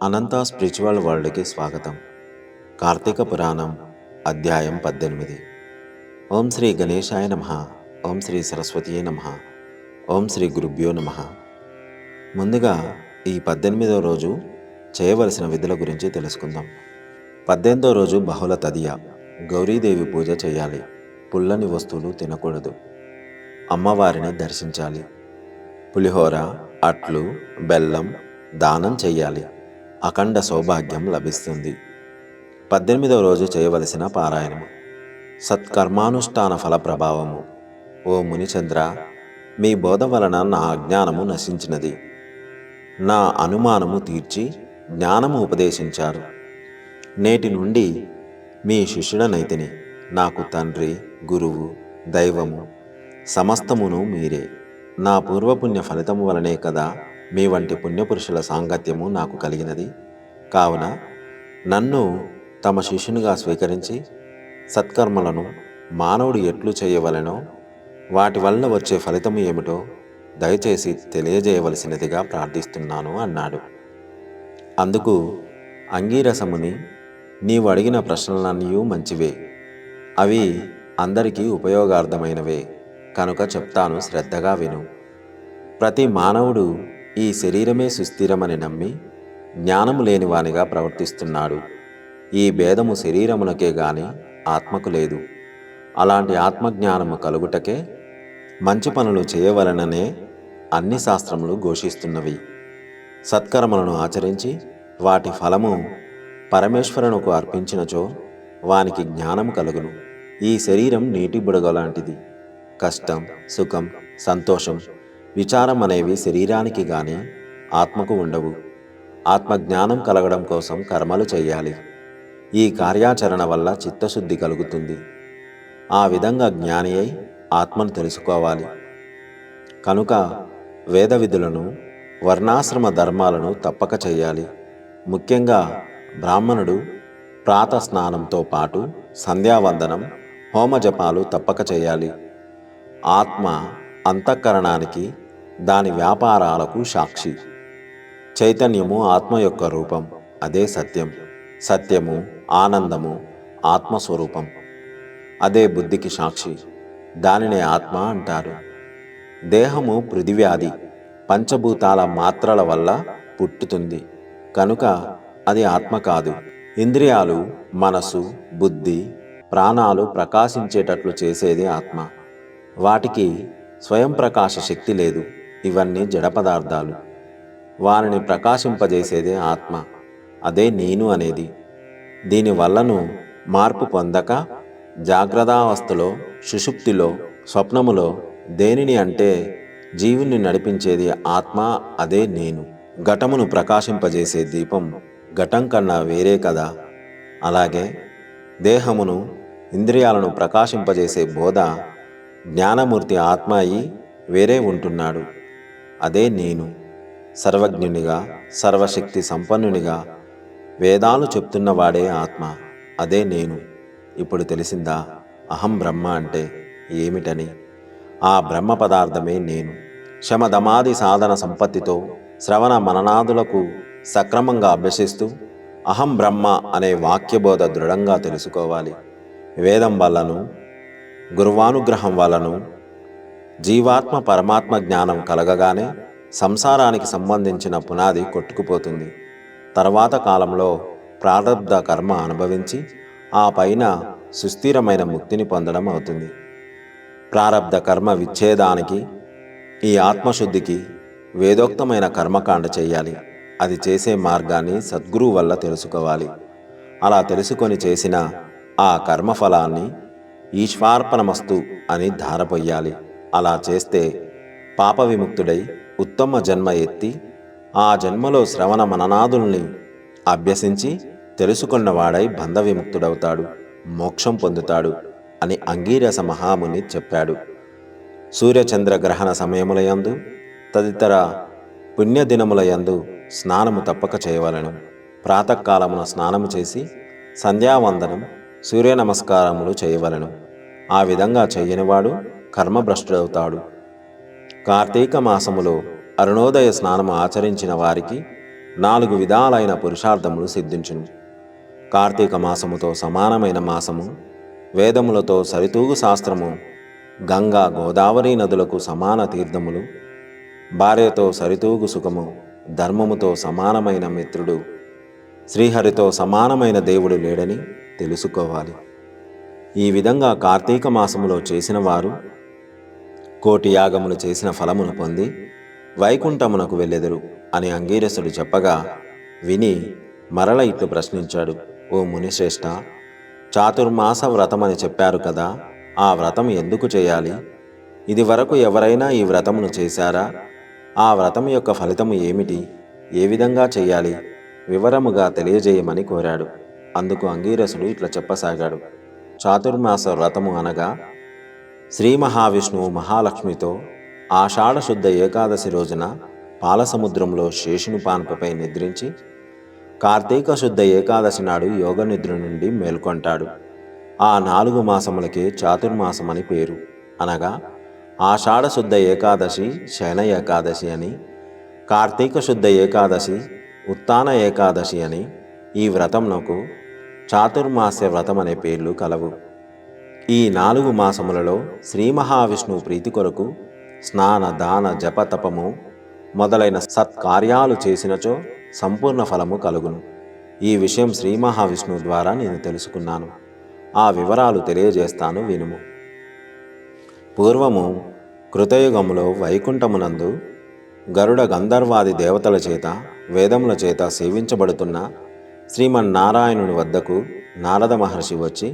అనంత spiritual వరల్డ్కి స్వాగతం. కార్తీక పురాణం అధ్యాయం 18. ఓం శ్రీ గణేశాయ నమః. ఓం శ్రీ సరస్వతీయే నమః. ఓం శ్రీ గురుభ్యో నమః. ముందుగా ఈ 18వ రోజు చేయవలసిన విధుల గురించి తెలుసుకుందాం. 18వ రోజు బహుళ తదియ, గౌరీదేవి పూజ చేయాలి. పుల్లని వస్తువులు తినకూడదు. అమ్మవారిని దర్శించాలి. పులిహోర, అట్లు, బెల్లం దానం చెయ్యాలి. అఖండ సౌభాగ్యం లభిస్తుంది. 18వ రోజు చేయవలసిన పారాయణము. సత్కర్మానుష్ఠాన ఫల ప్రభావము. ఓ మునిచంద్ర, మీ బోధ వలన నా అజ్ఞానము నశించినది. నా అనుమానము తీర్చి జ్ఞానము ఉపదేశించారు. నేటి నుండి మీ శిష్యుడనైతిని. నాకు తండ్రి, గురువు, దైవము సమస్తమును మీరే. నా పూర్వపుణ్య ఫలితము వలనే కదా మీ వంటి పుణ్యపురుషుల సాంగత్యము నాకు కలిగినది. కావున నన్ను తమ శిష్యునిగా స్వీకరించి సత్కర్మలను మానవుడు ఎట్లు చేయవలెనో, వాటి వల్ల వచ్చే ఫలితము ఏమిటో దయచేసి తెలియజేయవలసినదిగా ప్రార్థిస్తున్నాను అన్నాడు. అందుకు అంగీరసముని, నీవు అడిగిన ప్రశ్నలన్నీ మంచివే. అవి అందరికీ ఉపయోగార్థమైనవే కనుక చెప్తాను, శ్రద్ధగా విను. ప్రతి మానవుడు ఈ శరీరమే సుస్థిరమని నమ్మి జ్ఞానము లేనివానిగా ప్రవర్తిస్తున్నాడు. ఈ భేదము శరీరమునకే గాని ఆత్మకు లేదు. అలాంటి ఆత్మజ్ఞానము కలుగుటకే మంచి పనులు చేయవలననే అన్ని శాస్త్రములు ఘోషిస్తున్నవి. సత్కర్మలను ఆచరించి వాటి ఫలము పరమేశ్వరునకు అర్పించినచో వానికి జ్ఞానము కలుగును. ఈ శరీరం నీటి బుడగ లాంటిది. కష్టం, సుఖం, సంతోషం, విచారం అనేవి శరీరానికి గాని ఆత్మకు ఉండవు. ఆత్మజ్ఞానం కలగడం కోసం కర్మలు చేయాలి. ఈ కార్యాచరణ వల్ల చిత్తశుద్ధి కలుగుతుంది. ఆ విధంగా జ్ఞాని అయి ఆత్మను తెలుసుకోవాలి. కనుక వేద విధులను, వర్ణాశ్రమ ధర్మాలను తప్పక చేయాలి. ముఖ్యంగా బ్రాహ్మణుడు ప్రాతస్నానంతో పాటు సంధ్యావందనం, హోమజపాలు తప్పక చేయాలి. ఆత్మ అంతఃకరణానికి, దాని వ్యాపారాలకు సాక్షి. చైతన్యము ఆత్మ యొక్క రూపం. అదే సత్యం. సత్యము, ఆనందము ఆత్మస్వరూపం. అదే బుద్ధికి సాక్షి. దానినే ఆత్మ అంటారు. దేహము పృథివ్యాది పంచభూతాల మాత్రల వల్ల పుట్టుతుంది కనుక అది ఆత్మ కాదు. ఇంద్రియాలు, మనసు, బుద్ధి, ప్రాణాలు ప్రకాశించేటట్లు చేసేది ఆత్మ. వాటికి స్వయం ప్రకాశ శక్తి లేదు. ఇవన్నీ జడ పదార్థాలు. వారిని ప్రకాశింపజేసేదే ఆత్మ. అదే నేను అనేది. దీనివల్లను మార్పు పొందక జాగ్రత్తావస్థలో, సుషుప్తిలో, స్వప్నములో దేనిని అంటే జీవుని నడిపించేది ఆత్మ. అదే నేను. ఘటమును ప్రకాశింపజేసే దీపం ఘటం కన్నా వేరే కదా. అలాగే దేహమును, ఇంద్రియాలను ప్రకాశింపజేసే బోధ జ్ఞానమూర్తి ఆత్మ అయి వేరే ఉంటున్నాడు. అదే నేను. సర్వజ్ఞునిగా, సర్వశక్తి సంపన్నునిగా వేదాలు చెప్తున్నవాడే ఆత్మ. అదే నేను. ఇప్పుడు తెలిసిందా అహం బ్రహ్మ అంటే ఏమిటని? ఆ బ్రహ్మ పదార్థమే నేను. శమదమాది సాధన సంపత్తితో శ్రవణ మననాదులకు సక్రమంగా అభ్యసిస్తూ అహం బ్రహ్మ అనే వాక్యబోధ దృఢంగా తెలుసుకోవాలి. వేదం వల్లను, గురువానుగ్రహం వల్లను జీవాత్మ పరమాత్మ జ్ఞానం కలగగానే సంసారానికి సంబంధించిన పునాది కొట్టుకుపోతుంది. తర్వాత కాలంలో ప్రారబ్ధ కర్మ అనుభవించి ఆ పైన సుస్థిరమైన ముక్తిని పొందడం అవుతుంది. ప్రారబ్ధ కర్మ విచ్ఛేదానికి, ఈ ఆత్మశుద్ధికి వేదోక్తమైన కర్మకాండ చేయాలి. అది చేసే మార్గాన్ని సద్గురువు వల్ల తెలుసుకోవాలి. అలా తెలుసుకొని చేసిన ఆ కర్మఫలాన్ని ఈశ్వార్పణమస్తు అని ధారపోయాలి. అలా చేస్తే పాప విముక్తుడై ఉత్తమ జన్మ ఎత్తి ఆ జన్మలో శ్రవణ మననాదుల్ని అభ్యసించి తెలుసుకున్నవాడై బంధ విముక్తుడవుతాడు, మోక్షం పొందుతాడు అని అంగీరస మహాముని చెప్పాడు. సూర్యచంద్ర గ్రహణ సమయములయందు, తదితర పుణ్యదినములయందు స్నానము తప్పక చేయవలెను. ప్రాతకాలమున స్నానము చేసి సంధ్యావందనం, సూర్య నమస్కారములు చేయవలెను. ఆ విధంగా చేయనివాడు కర్మభ్రష్టుడవుతాడు. కార్తీక మాసములో అరుణోదయ స్నానము ఆచరించిన వారికి 4 విధాలైన పురుషార్థములు సిద్ధించును. కార్తీక మాసముతో సమానమైన మాసము, వేదములతో సరితూగు శాస్త్రము, గంగా గోదావరి నదులకు సమాన తీర్థములు, భార్యతో సరితూగు సుఖము, ధర్మముతో సమానమైన మిత్రుడు, శ్రీహరితో సమానమైన దేవుడు లేడని తెలుసుకోవాలి. ఈ విధంగా కార్తీక మాసములో చేసిన వారు కోటి యాగములు చేసిన ఫలమును పొంది వైకుంఠమునకు వెళ్ళెదరు అని అంగీరసుడు చెప్పగా విని మరల ఇట్లు ప్రశ్నించాడు. ఓ మునిశ్రేష్ఠ, చాతుర్మాస వ్రతమని చెప్పారు కదా, ఆ వ్రతం ఎందుకు చేయాలి? ఇది వరకు ఎవరైనా ఈ వ్రతమును చేశారా? ఆ వ్రతం యొక్క ఫలితము ఏమిటి? ఏ విధంగా చేయాలి? వివరముగా తెలియజేయమని కోరాడు. అందుకు అంగీరసుడు ఇట్లా చెప్పసాగాడు. చాతుర్మాస వ్రతము అనగా శ్రీ మహావిష్ణువు మహాలక్ష్మితో ఆషాఢ శుద్ధ ఏకాదశి రోజున పాలసముద్రంలో శేషుని పాన్పపై నిద్రించి కార్తీక శుద్ధ ఏకాదశి నాడు యోగ నిద్ర నుండి మేల్కొంటాడు. ఆ 4 మాసములకే చాతుర్మాసమని పేరు. అనగా ఆషాఢ శుద్ధ ఏకాదశి శయన ఏకాదశి అని, కార్తీక శుద్ధ ఏకాదశి ఉత్తాన ఏకాదశి అని ఈ వ్రతమునకు చాతుర్మాస్య వ్రతం అనే పేర్లు కలవు. ఈ 4 మాసములలో శ్రీ మహావిష్ణువు ప్రీతి కొరకు స్నాన దాన జప తపము మొదలైన సత్కార్యాలు చేసినచో సంపూర్ణ ఫలము కలుగును. ఈ విషయం శ్రీ మహావిష్ణువు ద్వారా నేను తెలుసుకున్నాను. ఆ వివరాలు తెలియజేస్తాను, వినుము. పూర్వము కృతయుగములో వైకుంఠమునందు గరుడ గంధర్వాది దేవతల చేత వేదముల చేత సేవించబడుతున్న శ్రీమన్నారాయణుని వద్దకు నారద మహర్షి వచ్చి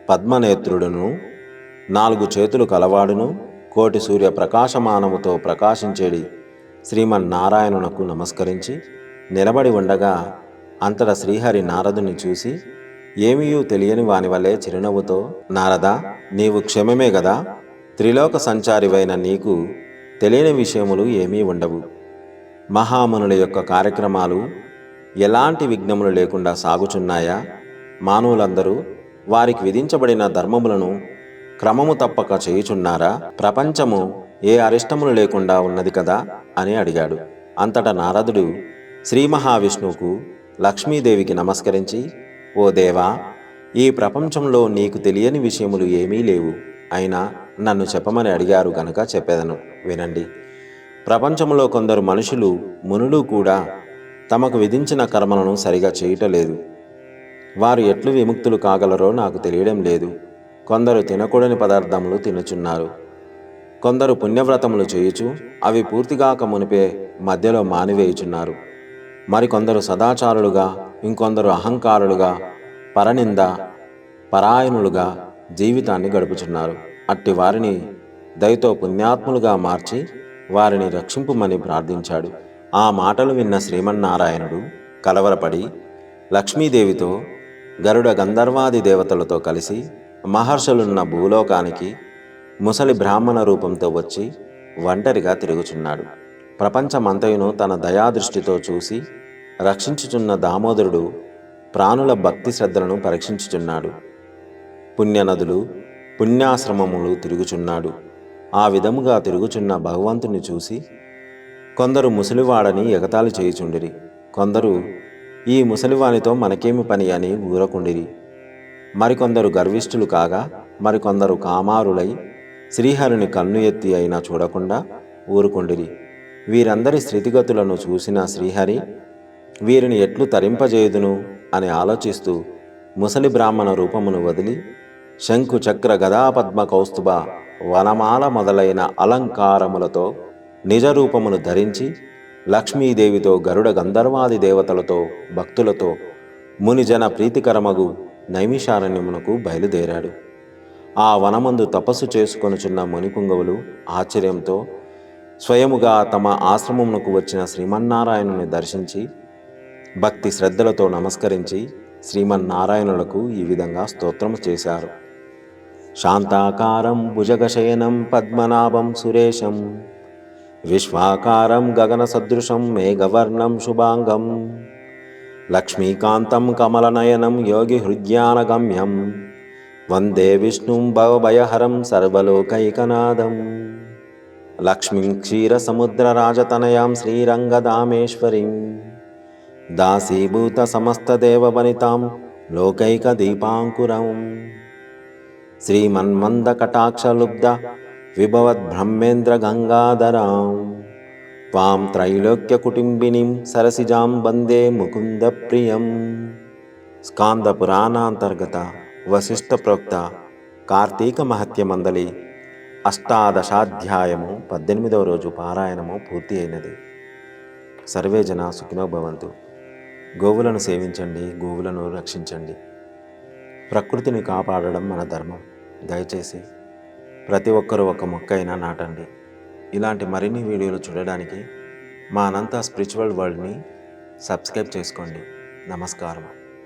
పద్మనేత్రుడును 4 చేతులు కలవాడును కోటి సూర్య ప్రకాశమానముతో ప్రకాశించేడి శ్రీమన్నారాయణునకు నమస్కరించి నిలబడి ఉండగా అంతటా శ్రీహరి నారదుని చూసి ఏమీయూ తెలియని వాని వలె చిరునవ్వుతో, నారదా, నీవు క్షేమమే గదా? త్రిలోక సంచారివైన నీకు తెలియని విషయములు ఏమీ ఉండవు. మహామునుల యొక్క కార్యక్రమాలు ఎలాంటి విఘ్నములు లేకుండా సాగుచున్నాయా? మానవులందరూ వారికి విధించబడిన ధర్మములను క్రమము తప్పక చేయుచున్నారా? ప్రపంచము ఏ అరిష్టములు లేకుండా ఉన్నది కదా అని అడిగాడు. అంతటా నారదుడు శ్రీ మహావిష్ణువుకు లక్ష్మీదేవికి నమస్కరించి, ఓ దేవా, ఈ ప్రపంచంలో నీకు తెలియని విషయములు ఏమీ లేవు. అయినా నన్ను చెప్పమని అడిగారు గనక చెప్పేదను, వినండి. ప్రపంచంలో కొందరు మనుషులు మునులు కూడా తమకు విధించిన కర్మలను సరిగా చేయటలేదు. వారు ఎట్లు విముక్తులు కాగలరో నాకు తెలియడం లేదు. కొందరు తినకూడని పదార్థములు తినుచున్నారు. కొందరు పుణ్యవ్రతములు చేయుచు అవి పూర్తిగాక మునిపే మధ్యలో మానివేయుచున్నారు. మరికొందరు సదాచారులుగా, ఇంకొందరు అహంకారులుగా, పరనింద పరాయణులుగా జీవితాన్ని గడుపుచున్నారు. అట్టి వారిని దయతో పుణ్యాత్ములుగా మార్చి వారిని రక్షింపుమని ప్రార్థించాడు. ఆ మాటలు విన్న శ్రీమన్నారాయణుడు కలవరపడి లక్ష్మీదేవితో గరుడ గంధర్వాది దేవతలతో కలిసి మహర్షులున్న భూలోకానికి ముసలి బ్రాహ్మణ రూపంతో వచ్చి ఒంటరిగా తిరుగుచున్నాడు. ప్రపంచమంతయును తన దయాదృష్టితో చూసి రక్షించుచున్న దామోదరుడు ప్రాణుల భక్తి శ్రద్ధలను పరీక్షించుచున్నాడు. పుణ్యనదులు పుణ్యాశ్రమములు తిరుగుచున్నాడు. ఆ విధముగా తిరుగుచున్న భగవంతుని చూసి కొందరు ముసలివాడని ఎగతాళి చేయుచుండిరి. కొందరు ఈ ముసలివానితో మనకేమి పని అని ఊరకుండిరి. మరికొందరు గర్విష్ఠులు కాగా మరికొందరు కామారులై శ్రీహరిని కన్ను ఎత్తి అయినా చూడకుండా ఊరుకుండిరి. వీరందరి స్థితిగతులను చూసిన శ్రీహరి వీరిని ఎట్లు తరింపజేయుదును అని ఆలోచిస్తూ ముసలి బ్రాహ్మణ రూపమును వదిలి శంకు చక్ర గదా పద్మ కౌస్తుభ వనమాల మొదలైన అలంకారములతో నిజ రూపమును ధరించి లక్ష్మీదేవితో గరుడ గంధర్వాది దేవతలతో భక్తులతో మునిజన ప్రీతికరమగు నైమిషారణ్యమునకు బయలుదేరాడు. ఆ వనమందు తపస్సు చేసుకొనుచున్న మునిపుంగవులు ఆశ్చర్యంతో స్వయముగా తమ ఆశ్రమమునకు వచ్చిన శ్రీమన్నారాయణుని దర్శించి భక్తి శ్రద్ధలతో నమస్కరించి శ్రీమన్నారాయణులకు ఈ విధంగా స్తోత్రము చేశారు. శాంతాకారం భుజగశయనం పద్మనాభం సురేశం విశ్వాకారం గగన సదృశం మేఘవర్ణం శుభాంగం లక్ష్మీకాంతం కమలనయనం యోగి హృద్యానగమ్యం వందే విష్ణుం భవభయహరం సర్వలోకైకనాథం లక్ష్మీం క్షీరసముద్రరాజతనయాం శ్రీరంగదామేశ్వరీం దాసీభూత సమస్తదేవవనితాం లోకైకదీపాంకురం శ్రీమన్మందకటాక్షలుబ్ధ విభవద్బ్రహ్మేంద్ర గంగాధరాం త్వాం త్రైలోక్యకుటుంబినీం సరసిజాం వందే ముకుందప్రియం. స్కాంద పురాణాంతర్గత వశిష్ఠ ప్రోక్త కార్తీక మహత్య మందలి అష్టాదశాధ్యాయము 18వ రోజు పారాయణము పూర్తి అయినది. సర్వే జన సుఖినో భవంతు. గోవులను సేవించండి, గోవులను రక్షించండి. ప్రకృతిని కాపాడడం మన ధర్మం. దయచేసి ప్రతి ఒక్కరూ ఒక మొక్క అయినా నాటండి. ఇలాంటి మరిన్ని వీడియోలు చూడడానికి మా అనంత స్పిరిచువల్ వరల్డ్ని సబ్స్క్రైబ్ చేసుకోండి. నమస్కారం.